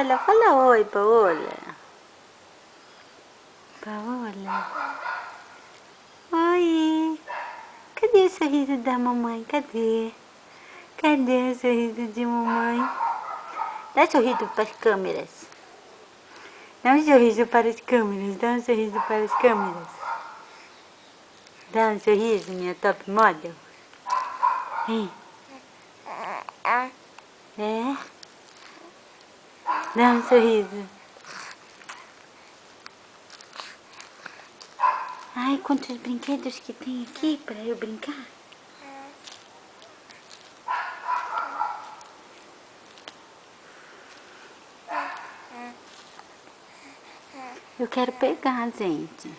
Paola, fala oi, Paola. Paola. Oi. Cadê o sorriso da mamãe? Cadê? Cadê o sorriso de mamãe? Dá sorriso para as câmeras. Dá um sorriso para as câmeras. Dá um sorriso para as câmeras. Dá um sorriso, minha top model. Hein? É? Dá um sorriso. Ai, quantos brinquedos que tem aqui para eu brincar. Eu quero pegar, gente.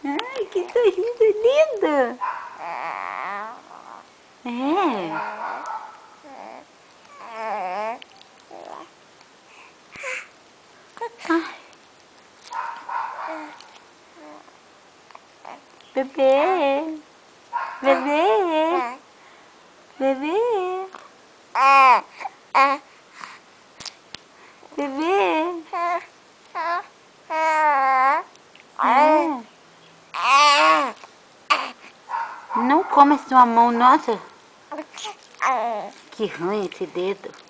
Ai, que sorriso lindo! É. Ai. Bebê. Bebê. Bebê. Bebê. É. Não come sua mão, nossa. Que ruim esse dedo.